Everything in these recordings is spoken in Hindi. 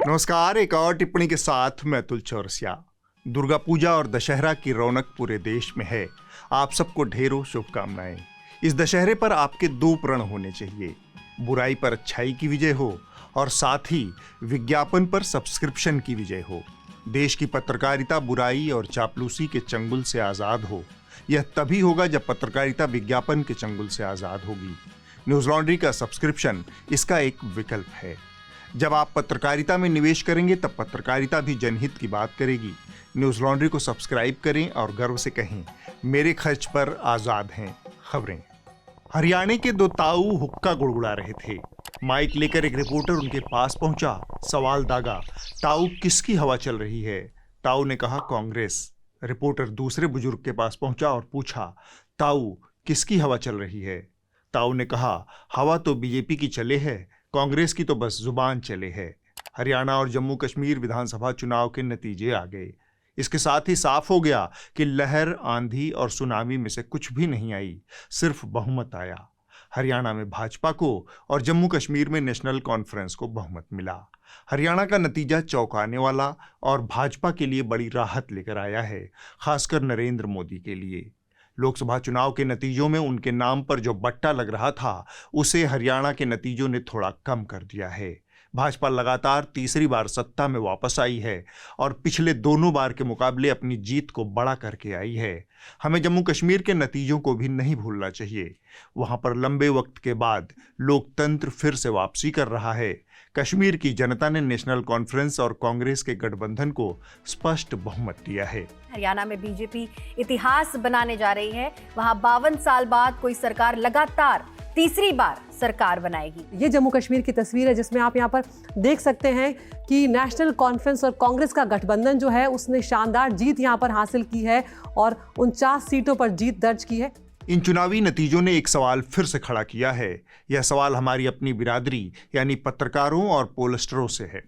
नमस्कार। एक और टिप्पणी के साथ मैं अतुल चौरसिया। दुर्गा पूजा और दशहरा की रौनक पूरे देश में है। आप सबको ढेरों शुभकामनाएं। इस दशहरे पर आपके दो प्रण होने चाहिए, बुराई पर अच्छाई की विजय हो और साथ ही विज्ञापन पर सब्सक्रिप्शन की विजय हो। देश की पत्रकारिता बुराई और चापलूसी के चंगुल से आज़ाद हो। यह तभी होगा जब पत्रकारिता विज्ञापन के चंगुल से आज़ाद होगी। न्यूज़ लॉन्ड्री का सब्सक्रिप्शन इसका एक विकल्प है। जब आप पत्रकारिता में निवेश करेंगे तब पत्रकारिता भी जनहित की बात करेगी। न्यूज़ लॉन्ड्री को सब्सक्राइब करें और गर्व से कहें, मेरे खर्च पर आज़ाद हैं खबरें। हरियाणा के दो ताऊ हुक्का गुड़गुड़ा रहे थे। माइक लेकर एक रिपोर्टर उनके पास पहुंचा, सवाल दागा, ताऊ किसकी हवा चल रही है? ताऊ ने कहा कांग्रेस। रिपोर्टर दूसरे बुजुर्ग के पास पहुंचा और पूछा, ताऊ किसकी हवा चल रही है? ताऊ ने कहा, हवा तो बीजेपी की चले है, कांग्रेस की तो बस जुबान चले है। हरियाणा और जम्मू कश्मीर विधानसभा चुनाव के नतीजे आ गए। इसके साथ ही साफ हो गया कि लहर, आंधी और सुनामी में से कुछ भी नहीं आई, सिर्फ बहुमत आया। हरियाणा में भाजपा को और जम्मू कश्मीर में नेशनल कॉन्फ्रेंस को बहुमत मिला। हरियाणा का नतीजा चौंकाने वाला और भाजपा के लिए बड़ी राहत लेकर आया है, खासकर नरेंद्र मोदी के लिए। लोकसभा चुनाव के नतीजों में उनके नाम पर जो बट्टा लग रहा था, उसे हरियाणा के नतीजों ने थोड़ा कम कर दिया है। भाजपा लगातार तीसरी बार सत्ता में वापस आई है और पिछले दोनों बार के मुकाबले अपनी जीत को बड़ा करके आई है। हमें जम्मू कश्मीर के नतीजों को भी नहीं भूलना चाहिए। वहां पर लंबे वक्त के बाद लोकतंत्र फिर से वापसी कर रहा है। कश्मीर की जनता ने नेशनल कॉन्फ्रेंस और कांग्रेस के गठबंधन को स्पष्ट बहुमत दिया है। हरियाणा में बीजेपी इतिहास बनाने जा रही है। वहां 52 साल बाद कोई सरकार लगातार तीसरी बार सरकार बनाएगी। ये जम्मू कश्मीर की तस्वीर है जिसमें आप यहाँ पर देख सकते हैं कि नेशनल कॉन्फ्रेंस और कांग्रेस का गठबंधन जो है उसने शानदार जीत यहाँ पर हासिल की है और 49 सीटों पर जीत दर्ज की है। इन चुनावी नतीजों ने एक सवाल फिर से खड़ा किया है। यह सवाल हमारी अपनी बिरादरी यानी पत्रकारों और पोलस्टरों से है।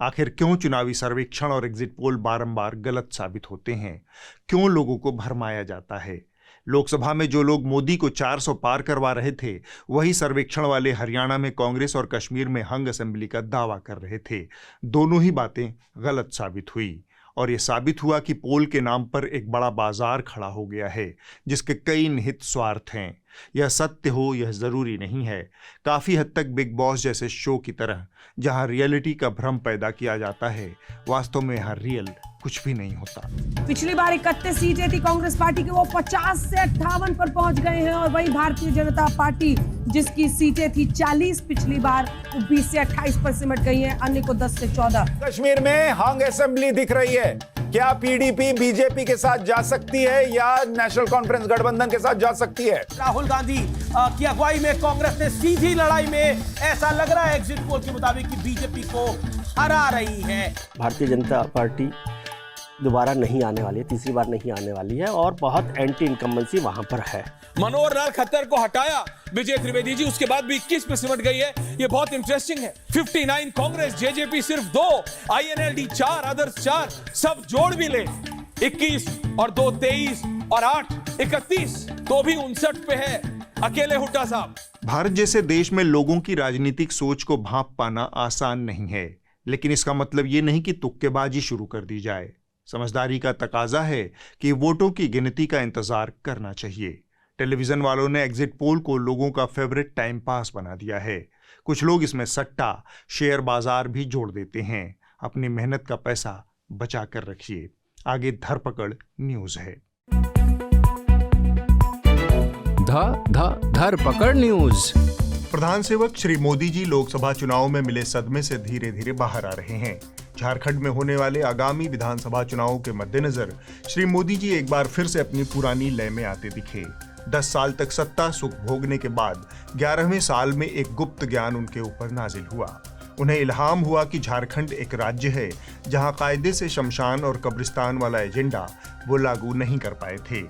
आखिर क्यों चुनावी सर्वेक्षण और एग्जिट पोल बारंबार गलत साबित होते हैं? क्यों लोगों को भरमाया जाता है? लोकसभा में जो लोग मोदी को 400 पार करवा रहे थे, वही सर्वेक्षण वाले हरियाणा में कांग्रेस और कश्मीर में हंग असेंबली का दावा कर रहे थे। दोनों ही बातें गलत साबित हुई और यह साबित हुआ कि पोल के नाम पर एक बड़ा बाजार खड़ा हो गया है जिसके कई निहित स्वार्थ हैं। यह सत्य हो यह जरूरी नहीं है। काफी हद तक बिग बॉस जैसे शो की तरह, जहां रियलिटी का भ्रम पैदा किया जाता है, वास्तव में यहाँ रियल कुछ भी नहीं होता। पिछली बार 31 सीटें थी कांग्रेस पार्टी की, वो 50 से 58 पर पहुंच गए हैं और वही भारतीय जनता पार्टी जिसकी सीटें थी 40 पिछली बार, वो 20 से 28 पर सिमट गई हैं, अन्य को 10 से 14। कश्मीर में हंग असेंबली दिख रही है। क्या पीडीपी बीजेपी के साथ जा सकती है या नेशनल कॉन्फ्रेंस गठबंधन के साथ जा सकती है? राहुल गांधी की अगुवाई में कांग्रेस ने सीधी लड़ाई में, ऐसा लग रहा है एग्जिट पोल के मुताबिक, कि बीजेपी को हरा रही है। भारतीय जनता पार्टी दोबारा नहीं आने वाली है, तीसरी बार नहीं आने वाली है और बहुत एंटी इनकम्बेंसी वहां पर है। मनोहर लाल खट्टर को हटाया विजय त्रिवेदी जी, उसके बाद भी 21 पे सिमट गई है। ये बहुत इंटरेस्टिंग है। 59 कांग्रेस, जेजेपी सिर्फ 2, आईएनएलडी 4, अदर्स 4, सब जोड़ भी ले 21 और 2 23 और 8 31, तो भी 59 पे है अकेले हुड्डा साहब। भारत जैसे देश में लोगों की राजनीतिक सोच को भांप पाना आसान नहीं है, लेकिन इसका मतलब ये नहीं कि तुक्केबाजी शुरू कर दी जाए। समझदारी का तकाजा है कि वोटों की गिनती का इंतजार करना चाहिए। टेलीविजन वालों ने एग्जिट पोल को लोगों का फेवरेट टाइम पास बना दिया है। कुछ लोग इसमें सट्टा, शेयर बाजार भी जोड़ देते हैं। अपनी मेहनत का पैसा बचा कर रखिए। आगे धरपकड़ न्यूज है। धरपकड़ न्यूज। प्रधान सेवक श्री मोदी जी लोकसभा चुनाव में मिले सदमे से धीरे धीरे बाहर आ रहे हैं। झारखंड में होने वाले आगामी विधानसभा चुनावों के मद्देनजर श्री मोदी जी एक बार फिर से अपनी पुरानी लय में आते दिखे। 10 साल तक सत्ता सुख भोगने के बाद 11वें साल में एक गुप्त ज्ञान उनके ऊपर नाजिल हुआ। उन्हें इल्हाम हुआ कि झारखंड एक राज्य है जहां कायदे से शमशान और कब्रिस्तान वाला एजेंडा वो लागू नहीं कर पाए थे।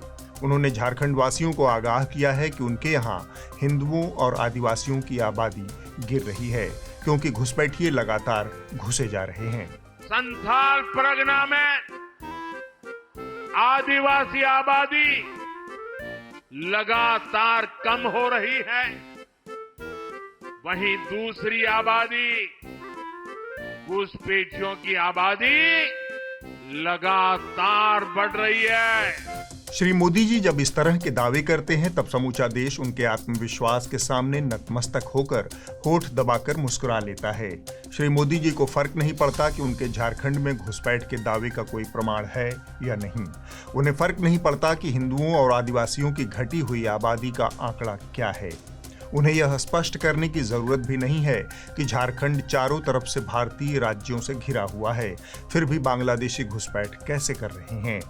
उन्होंने झारखंड वासियों को आगाह किया है कि उनके यहाँ हिंदुओं और आदिवासियों की आबादी गिर रही है, क्योंकि घुसपैठिए लगातार घुसे जा रहे हैं। संथाल परगना में आदिवासी आबादी लगातार कम हो रही है, वहीं दूसरी आबादी घुसपैठियों की आबादी लगातार बढ़ रही है। श्री मोदी जी जब इस तरह के दावे करते हैं तब समूचा देश उनके आत्मविश्वास के सामने नतमस्तक होकर होठ दबाकर मुस्कुरा लेता है। श्री मोदी जी को फर्क नहीं पड़ता कि उनके झारखंड में घुसपैठ के दावे का कोई प्रमाण है या नहीं। उन्हें फर्क नहीं पड़ता कि हिंदुओं और आदिवासियों की घटी हुई आबादी का आंकड़ा क्या है। उन्हें यह स्पष्ट करने की जरूरत भी नहीं है कि झारखंड चारों तरफ से भारतीय राज्यों से घिरा हुआ है, फिर भी बांग्लादेशी घुसपैठ कैसे कर रहे हैं।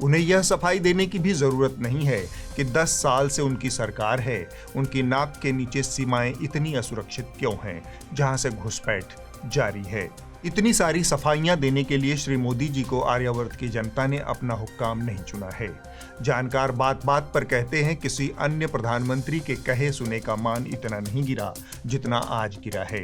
उन्हें यह सफाई देने की भी जरूरत नहीं है कि 10 साल से उनकी सरकार है, उनकी नाक के नीचे सीमाएं इतनी असुरक्षित क्यों हैं, जहां से घुसपैठ जारी है। इतनी सारी सफाइयां देने के लिए श्री मोदी जी को आर्यावर्त की जनता ने अपना हुक्काम नहीं चुना है। जानकार बात बात पर कहते हैं किसी अन्य प्रधानमंत्री के कहे सुने का मान इतना नहीं गिरा जितना आज गिरा है।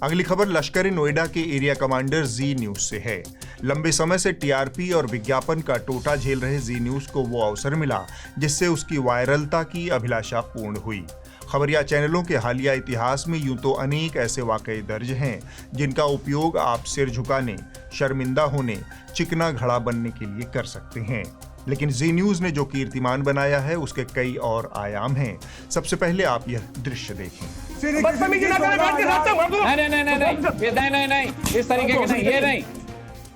अगली खबर लश्कर नोएडा के एरिया कमांडर जी न्यूज से है। लंबे समय से टीआरपी और विज्ञापन का टोटा झेल रहे जी न्यूज को वो अवसर मिला जिससे उसकी वायरलता की अभिलाषा पूर्ण हुई। खबरिया चैनलों के हालिया इतिहास में यूं तो अनेक ऐसे वाकये दर्ज हैं जिनका उपयोग आप सिर झुकाने, शर्मिंदा होने, चिकना घड़ा बनने के लिए कर सकते हैं, लेकिन जी न्यूज ने जो कीर्तिमान बनाया है उसके कई और आयाम हैं। सबसे पहले आप यह दृश्य देखें। नहीं, इस तरीके के नहीं, ये नहीं।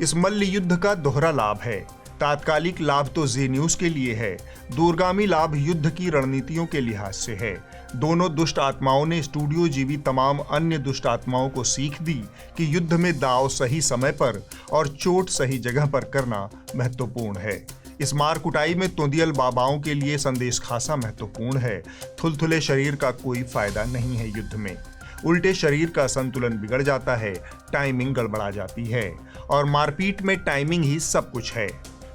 इस मल्ल युद्ध का दोहरा लाभ है। तात्कालिक लाभ तो जी न्यूज के लिए है, दूरगामी लाभ युद्ध की रणनीतियों के लिहाज से है। दोनों दुष्ट आत्माओं ने स्टूडियो जीवी तमाम अन्य दुष्ट आत्माओं को सीख दी कि युद्ध में दाव सही समय पर और चोट सही जगह पर करना महत्वपूर्ण है। इस मार कुटाई में तोंदियल बाबाओं के लिए संदेश खासा महत्वपूर्ण है। थुलथुले शरीर का कोई फायदा नहीं है युद्ध में। उल्टे शरीर का संतुलन बिगड़ जाता है, टाइमिंग गड़बड़ा जाती है और मारपीट में टाइमिंग ही सब कुछ है।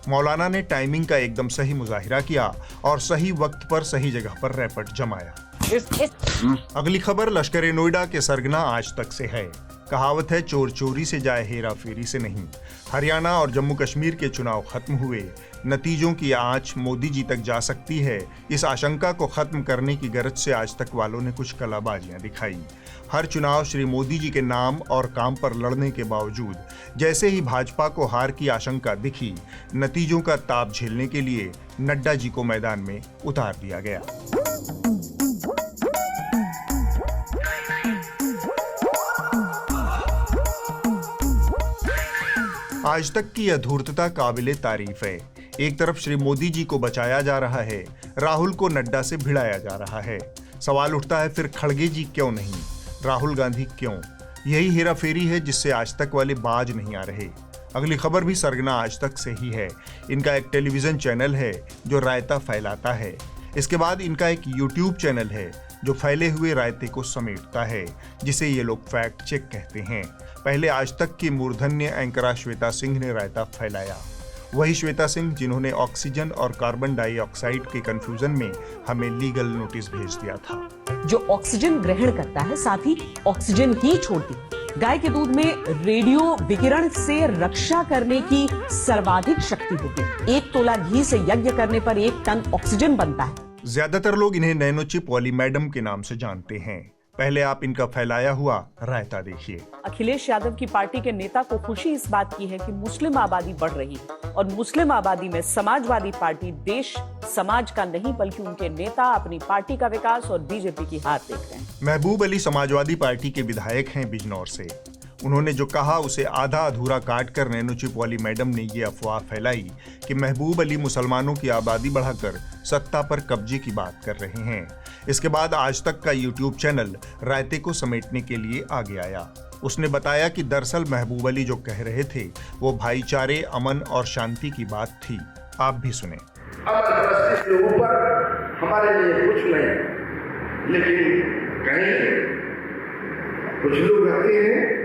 मौलाना ने टाइमिंग का एकदम सही मुजाहिरा किया और सही वक्त पर सही जगह पर रैपट जमाया। अगली खबर लश्कर नोएडा के सरगना आज तक से है। कहावत है चोर चोरी से जाए हेरा फेरी से नहीं। हरियाणा और जम्मू कश्मीर के चुनाव खत्म हुए, नतीजों की आंच मोदी जी तक जा सकती है। इस आशंका को खत्म करने की गरज से आज तक वालों ने कुछ कलाबाजियां दिखाई। हर चुनाव श्री मोदी जी के नाम और काम पर लड़ने के बावजूद जैसे ही भाजपा को हार की आशंका दिखी, नतीजों का ताप झेलने के लिए नड्डा जी को मैदान में उतार दिया गया। आज तक की अधूर्तता काबिले तारीफ है। एक तरफ श्री मोदी जी को बचाया जा रहा है, राहुल को नड्डा से भिड़ाया जा रहा है। सवाल उठता है फिर खड़गे जी क्यों नहीं, राहुल गांधी क्यों? यही हेराफेरी है जिससे आज तक वाले बाज नहीं आ रहे। अगली खबर भी सरगना आज तक से ही है। इनका एक टेलीविजन चैनल है जो रायता फैलाता है। इसके बाद इनका एक यूट्यूब चैनल है जो फैले हुए रायते को समेटता है, जिसे ये लोग फैक्ट चेक कहते हैं। पहले आज तक की मूर्धन्य एंकरा श्वेता सिंह ने रायता फैलाया। वही श्वेता सिंह जिन्होंने ऑक्सीजन और कार्बन डाइऑक्साइड के कंफ्यूजन में हमें लीगल नोटिस भेज दिया था। जो ऑक्सीजन ग्रहण करता है साथ ही ऑक्सीजन ही छोड़ती है। गाय के दूध में रेडियो विकिरण से रक्षा करने की सर्वाधिक शक्ति होती है। 1 तोला घी से यज्ञ करने पर 1 टन ऑक्सीजन बनता है। ज्यादातर लोग इन्हें नैनो चिप वाली मैडम के नाम से जानते हैं। पहले आप इनका फैलाया हुआ रायता देखिए। अखिलेश यादव की पार्टी के नेता को खुशी इस बात की है कि मुस्लिम आबादी बढ़ रही है और मुस्लिम आबादी में समाजवादी पार्टी देश समाज का नहीं बल्कि उनके नेता अपनी पार्टी का विकास और बीजेपी की हार देख रहे हैं। महबूब अली समाजवादी पार्टी के विधायक हैं बिजनौर से। उन्होंने जो कहा उसे आधा अधूरा काट कर नैनो चिप वाली मैडम ने ये अफवाह फैलाई कि महबूब अली मुसलमानों की आबादी बढ़ाकर सत्ता पर कब्जे की बात कर रहे हैं। इसके बाद आज तक का यूट्यूब चैनल रायते को समेटने के लिए आगे आया। उसने बताया कि दरअसल महबूब अली जो कह रहे थे वो भाईचारे, अमन और शांति की बात थी। आप भी सुने। अमन के ऊपर हमारे लिए कुछ नहीं, लेकिन कहीं कुछ लोग कहते हैं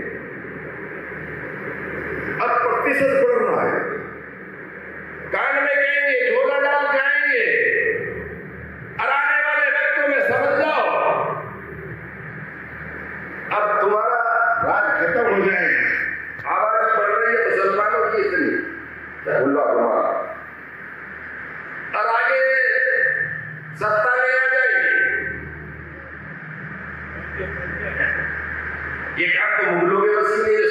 अब प्रतिशत बढ़ रहा है, कान में कहेंगे, झोला डाल जाएंगे, और आने वाले वक्तों में समझ जाओ अब तुम्हारा राज खत्म हो जाएगा। आबादी बढ़ रही है मुसलमानों की इतनी, तुम्हारा और आगे सत्ता में आ जाएगी। ये काम तो मुगलों के वश में नहीं है।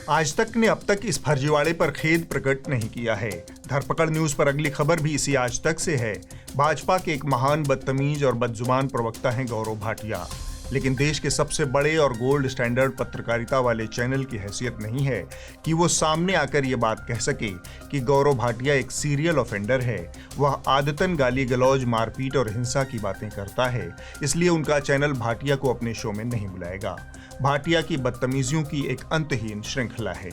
आज तक ने अब तक इस फर्जीवाड़े पर खेद प्रकट नहीं किया है। धरपकड़ न्यूज पर अगली खबर भी इसी आज तक से है। भाजपा के एक महान बदतमीज और बदजुबान प्रवक्ता हैं गौरव भाटिया, लेकिन देश के सबसे बड़े और गोल्ड स्टैंडर्ड पत्रकारिता वाले चैनल की हैसियत नहीं है कि वो सामने आकर ये बात कह सके कि गौरव भाटिया एक सीरियल ऑफेंडर है। वह आदतन गाली गलौज, मारपीट और हिंसा की बातें करता है, इसलिए उनका चैनल भाटिया को अपने शो में नहीं बुलाएगा। भाटिया की बदतमीजियों की एक अंतहीन श्रृंखला है।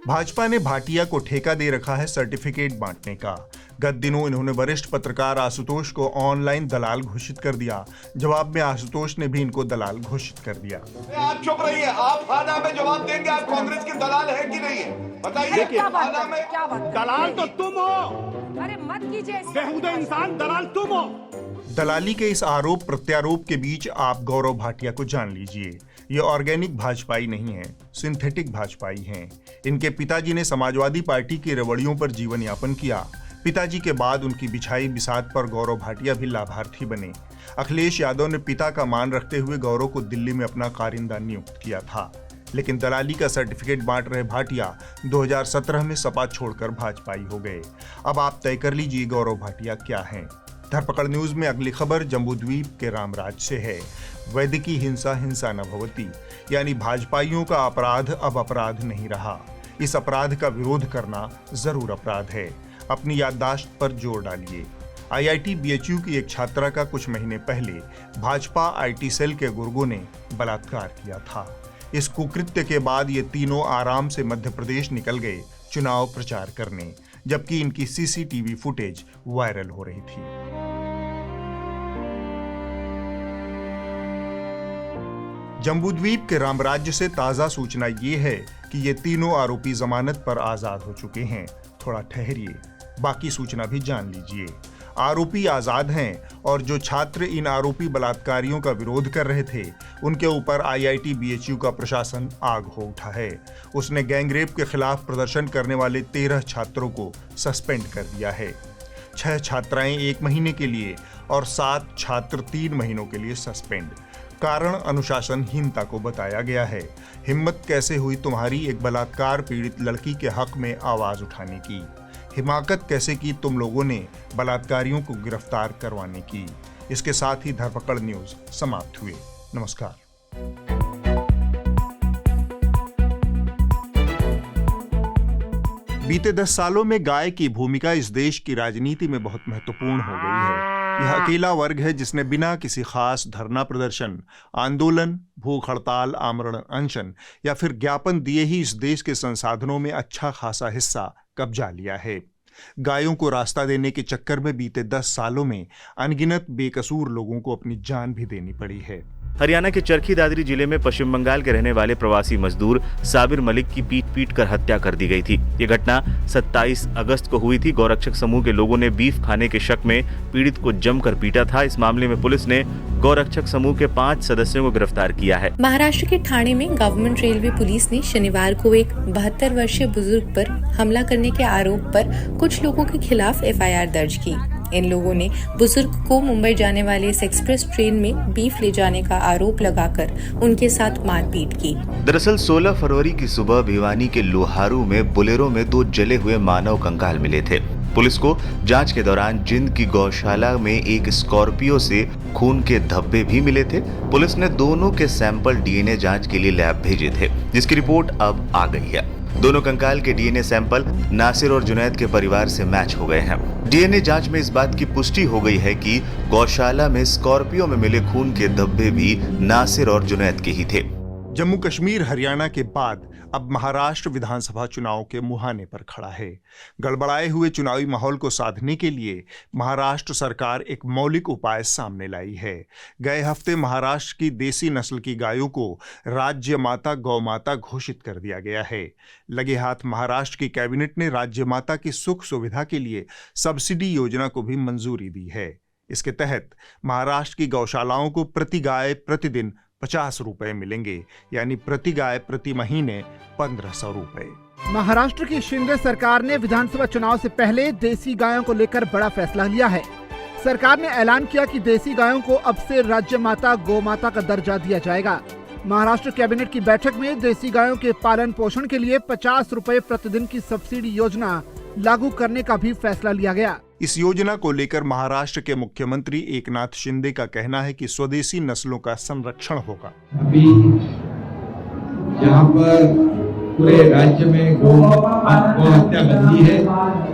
भाजपा ने भाटिया को ठेका दे रखा है सर्टिफिकेट बांटने का। गत दिनों इन्होंने वरिष्ठ पत्रकार आशुतोष को ऑनलाइन दलाल घोषित कर दिया। जवाब में आशुतोष ने भी इनको दलाल घोषित कर दिया। आप चुप रहिए, आप खाना में जवाब देंगे। आप कांग्रेस के दलाल है कि नहीं है बताइए। क्या बात दलाल तो तुम हो। अरे मत कीजिए, बेहुदा इंसान दलाल तुम हो। दलाली के इस आरोप प्रत्यारोप के बीच आप गौरव भाटिया को जान लीजिए। ये ऑर्गेनिक भाजपाई नहीं है, सिंथेटिक भाजपाई हैं। इनके पिताजी ने समाजवादी पार्टी की रेवड़ियों पर जीवन यापन किया। पिताजी के बाद उनकी बिछाई बिसात पर गौरव भाटिया भी लाभार्थी बने। अखिलेश यादव ने पिता का मान रखते हुए गौरव को दिल्ली में अपना कारिंदा नियुक्त किया था, लेकिन दलाली का सर्टिफिकेट बांट रहे भाटिया 2017 में सपा छोड़कर भाजपाई हो गए। अब आप तय कर लीजिए गौरव भाटिया क्या हैं। धरपकड़ न्यूज में अगली खबर जम्बूद्वीप के रामराज से है। वैदिकी हिंसा हिंसा न भवति, यानी भाजपाइयों का अपराध अब अपराध नहीं रहा। इस अपराध का विरोध करना जरूर अपराध है। अपनी याददाश्त पर जोर डालिए। IIT BHU की एक छात्रा का कुछ महीने पहले भाजपा IT सेल के गुर्गों ने बलात्कार किया था। इस कुकृत्य के बाद ये तीनों आराम से मध्य प्रदेश निकल गए चुनाव प्रचार करने, जबकि इनकी CCTV फुटेज वायरल हो रही थी। जम्बूद्वीप के रामराज्य से ताजा सूचना ये है कि ये तीनों आरोपी जमानत पर आजाद हो चुके हैं। थोड़ा ठहरिए, बाकी सूचना भी जान लीजिए। आरोपी आजाद हैं और जो छात्र इन आरोपी बलात्कारियों का विरोध कर रहे थे, उनके ऊपर IIT BHU का प्रशासन आग हो उठा है। उसने गैंगरेप के खिलाफ प्रदर्शन करने वाले 13 छात्रों को सस्पेंड कर दिया है। 6 छात्राएं 1 महीने के लिए और 7 छात्र 3 महीनों के लिए सस्पेंड। कारण अनुशासनहीनता को बताया गया है। हिम्मत कैसे हुई तुम्हारी एक बलात्कार पीड़ित लड़की के हक में आवाज उठाने की? हिमाकत कैसे की तुम लोगों ने बलात्कारियों को गिरफ्तार करवाने की? इसके साथ ही धरपकड़ न्यूज समाप्त हुए। नमस्कार। बीते 10 सालों में गाय की भूमिका इस देश की राजनीति में बहुत महत्वपूर्ण हो गई है। यह अकेला वर्ग है जिसने बिना किसी खास धरना प्रदर्शन, आंदोलन, भूख हड़ताल, आमरण अनशन या फिर ज्ञापन दिए ही इस देश के संसाधनों में अच्छा खासा हिस्सा कब्जा लिया है। गायों को रास्ता देने के चक्कर में बीते 10 सालों में अनगिनत बेकसूर लोगों को अपनी जान भी देनी पड़ी है। हरियाणा के चरखी दादरी जिले में पश्चिम बंगाल के रहने वाले प्रवासी मजदूर साबिर मलिक की पीट कर हत्या कर दी गई थी। ये घटना 27 अगस्त को हुई थी। गौरक्षक समूह के लोगों ने बीफ खाने के शक में पीड़ित को जमकर पीटा था। इस मामले में पुलिस ने गौरक्षक समूह के 5 सदस्यों को गिरफ्तार किया है। महाराष्ट्र के ठाणे में गवर्नमेंट रेलवे पुलिस ने शनिवार को एक 72 वर्षीय बुजुर्ग पर हमला करने के आरोप पर कुछ लोगों के खिलाफ FIR दर्ज की। इन लोगों ने बुजुर्ग को मुंबई जाने वाले इस एक्सप्रेस ट्रेन में बीफ ले जाने का आरोप लगाकर उनके साथ मारपीट की। दरअसल 16 फरवरी की सुबह भिवानी के लोहारू में बोलेरो में 2 जले हुए मानव कंकाल मिले थे। पुलिस को जांच के दौरान जिंद की गौशाला में एक स्कॉर्पियो से खून के धब्बे भी मिले थे। पुलिस ने दोनों के सैंपल DNA जांच के लिए लैब भेजे थे, जिसकी रिपोर्ट अब आ गई है। दोनों कंकाल के DNA सैंपल नासिर और जुनैद के परिवार से मैच हो गए हैं। DNA जांच में इस बात की पुष्टि हो गई है कि गौशाला में स्कॉर्पियो में मिले खून के धब्बे भी नासिर और जुनैद के ही थे। जम्मू कश्मीर हरियाणा के बाद अब महाराष्ट्र विधानसभा चुनाव के मुहाने पर खड़ा है। गड़बड़ाए हुए चुनावी माहौल को साधने के लिए महाराष्ट्र सरकार एक मौलिक उपाय सामने लाई है। गए हफ्ते महाराष्ट्र की देसी नस्ल की गायों को राज्य माता गौ माता घोषित कर दिया गया है। लगे हाथ महाराष्ट्र की कैबिनेट ने राज्य माता की सुख सुविधा के लिए सब्सिडी योजना को भी मंजूरी दी है। इसके तहत महाराष्ट्र की गौशालाओं को प्रति गाय प्रतिदिन 50 रुपए मिलेंगे, यानी प्रति गाय प्रति महीने 1500 रुपए। महाराष्ट्र की शिंदे सरकार ने विधानसभा चुनाव से पहले देसी गायों को लेकर बड़ा फैसला लिया है। सरकार ने ऐलान किया कि देसी गायों को अब से राज्य माता गौ माता का दर्जा दिया जाएगा। महाराष्ट्र कैबिनेट की बैठक में देसी गायों के पालन पोषण के लिए 50 रुपए प्रतिदिन की सब्सिडी योजना लागू करने का भी फैसला लिया गया। इस योजना को लेकर महाराष्ट्र के मुख्यमंत्री एकनाथ शिंदे का कहना है कि स्वदेशी नस्लों का संरक्षण होगा। अभी यहाँ पर पूरे राज्य में गौ हत्या बंदी है,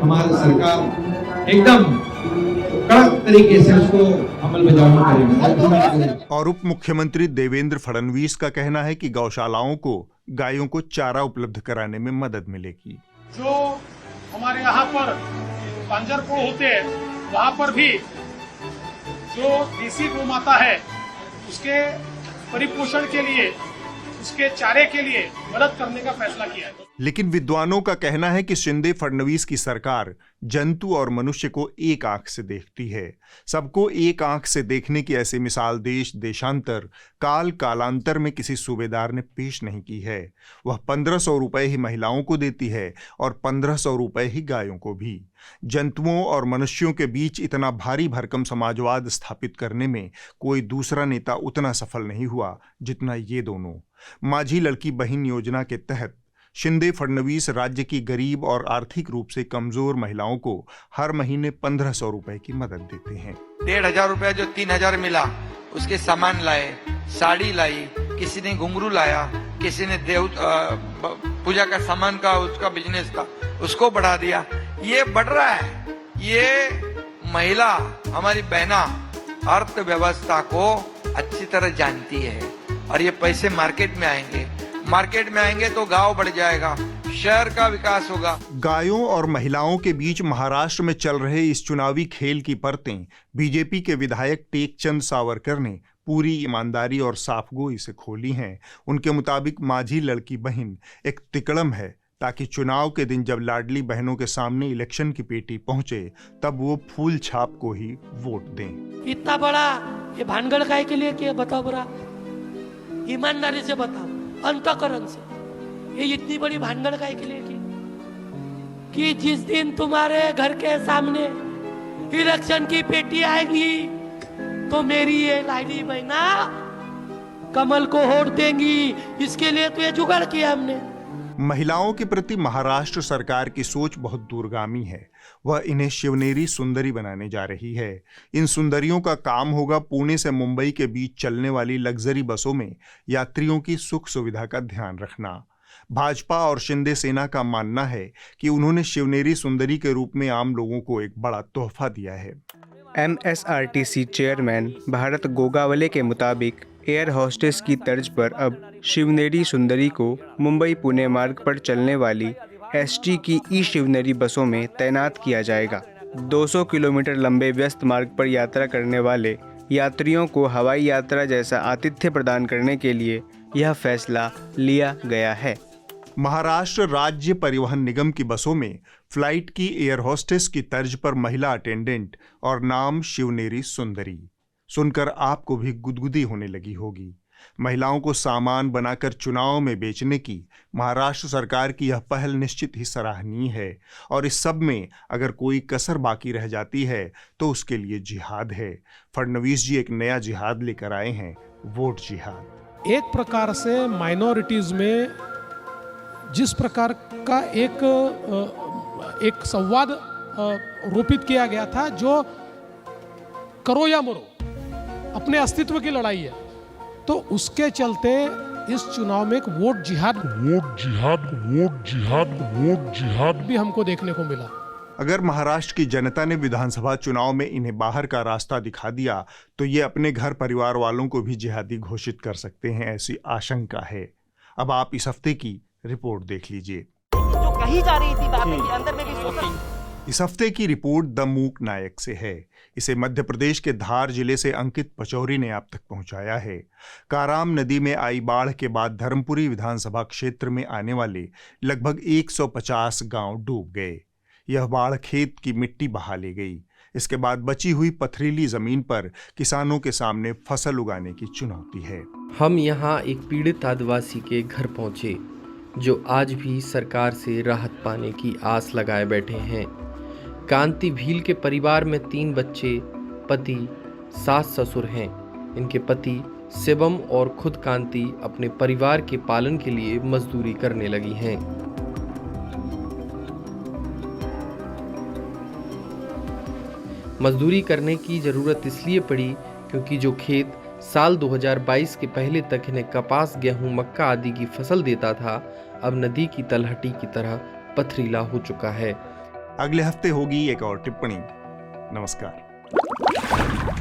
हमारी सरकार एकदम कड़क तरीके से उसको अमल में करेगी। और उप मुख्यमंत्री देवेंद्र फडणवीस का कहना है कि गौशालाओं को गायों को चारा उपलब्ध कराने में मदद मिलेगी। जो हमारे यहाँ पर पांजरपुर होते हैं, वहाँ पर भी जो देसी गौ माता है उसके परिपोषण के लिए, उसके चारे के लिए मदद करने का फैसला किया है। लेकिन विद्वानों का कहना है कि शिंदे फडणवीस की सरकार जंतु और मनुष्य को एक आंख से देखती है। सबको एक आंख से देखने की ऐसी मिसाल देश देशांतर काल कालांतर में किसी सूबेदार ने पेश नहीं की है। वह 1500 रुपए ही महिलाओं को देती है और 1500 रुपए ही गायों को भी। जंतुओं और मनुष्यों के बीच इतना भारी भरकम समाजवाद स्थापित करने में कोई दूसरा नेता उतना सफल नहीं हुआ जितना ये दोनों। माझी लड़की बहन योजना के तहत शिंदे फडणवीस राज्य की गरीब और आर्थिक रूप से कमजोर महिलाओं को हर महीने 1500 रुपए की मदद देते हैं। 1500 रुपया जो 3000 मिला उसके सामान लाए, साड़ी लाई, किसी ने घुंघरू लाया, किसी ने देव पूजा का सामान का उसका बिजनेस का उसको बढ़ा दिया। ये बढ़ रहा है। ये महिला हमारी बहना अर्थव्यवस्था को अच्छी तरह जानती है और ये पैसे मार्केट में आएंगे तो गांव बढ़ जाएगा, शहर का विकास होगा। गायों और महिलाओं के बीच महाराष्ट्र में चल रहे इस चुनावी खेल की परतें बीजेपी के विधायक टेकचंद सावरकर ने पूरी ईमानदारी और साफगोई से खोली हैं। उनके मुताबिक माझी लड़की बहन एक तिकड़म है ताकि चुनाव के दिन जब लाडली बहनों के सामने इलेक्शन की पेटी पहुंचे तब वो फूल छाप को ही वोट दें। इतना बड़ा ये भानगढ़ काय के लिए क्या बताओ बरा, ईमानदारी से बताओ, अंतःकरण से, ये इतनी बड़ी भानगढ़ काय के लिए कि जिस दिन तुम्हारे घर के सामने इलेक्शन की पेटी आएगी तो मेरी ये लाडली बहना कमल को वोट देंगी। इसके लिए तो ये जुगाड़ किया हमने। महिलाओं के प्रति महाराष्ट्र सरकार की सोच बहुत दूरगामी है। वह इन्हें शिवनेरी सुंदरी बनाने जा रही है। इन सुंदरियों का काम होगा पुणे से मुंबई के बीच चलने वाली लग्जरी बसों में यात्रियों की सुख सुविधा का ध्यान रखना। भाजपा और शिंदे सेना का मानना है कि उन्होंने शिवनेरी सुंदरी के रूप में आम लोगों को एक बड़ा तोहफा दिया है। MSRTC चेयरमैन भारत गोगावले के मुताबिक एयर होस्टेस की तर्ज पर अब शिवनेरी सुंदरी को मुंबई पुणे मार्ग पर चलने वाली ST की ई शिवनेरी बसों में तैनात किया जाएगा। 200 किलोमीटर लंबे व्यस्त मार्ग पर यात्रा करने वाले यात्रियों को हवाई यात्रा जैसा आतिथ्य प्रदान करने के लिए यह फैसला लिया गया है। महाराष्ट्र राज्य परिवहन निगम की बसों में फ्लाइट की एयर होस्टेस की तर्ज पर महिला अटेंडेंट और नाम शिवनेरी सुंदरी सुनकर आपको भी गुदगुदी होने लगी होगी। महिलाओं को सामान बनाकर चुनाव में बेचने की महाराष्ट्र सरकार की यह पहल निश्चित ही सराहनीय है और इस सब में अगर कोई कसर बाकी रह जाती है तो उसके लिए जिहाद है। फडणवीस जी एक नया जिहाद लेकर आए हैं, वोट जिहाद। एक प्रकार से माइनॉरिटीज में जिस प्रकार का एक संवाद रोपित किया गया था, जो करो या मरो अपने अस्तित्व की लड़ाई है, तो उसके चलते इस चुनाव में एक वोट जिहाद भी हमको देखने को मिला। अगर महाराष्ट्र की जनता ने विधानसभा चुनाव में इन्हें बाहर का रास्ता दिखा दिया तो ये अपने घर परिवार वालों को भी जिहादी घोषित कर सकते हैं, ऐसी आशंका है। अब आप इस हफ्ते की रिपोर्ट देख लीजिए। जो कही जा रही थी बातें कि अंदर में भी सोचा। इस हफ्ते की रिपोर्ट द मूक नायक से है। इसे मध्य प्रदेश के धार जिले से अंकित पचौरी ने आप तक पहुंचाया है। काराम नदी में आई बाढ़ के बाद धर्मपुरी विधानसभा क्षेत्र में आने वाले लगभग 150 गांव डूब गए। यह बाढ़ खेत की मिट्टी बहा ले गई। इसके बाद बची हुई पथरीली जमीन पर किसानों के सामने फसल उगाने की चुनौती है। हम यहाँ एक पीड़ित आदिवासी के घर पहुँचे जो आज भी सरकार से राहत पाने की आस लगाए बैठे हैं। कांति भील के परिवार में 3 बच्चे, पति, सास ससुर हैं। इनके पति शिवम और खुद कांति अपने परिवार के पालन के लिए मजदूरी करने लगी हैं। मजदूरी करने की जरूरत इसलिए पड़ी क्योंकि जो खेत साल 2022 के पहले तक इन्हें कपास, गेहूं, मक्का आदि की फसल देता था, अब नदी की तलहटी की तरह पथरीला हो चुका है। अगले हफ्ते होगी एक और टिप्पणी। नमस्कार।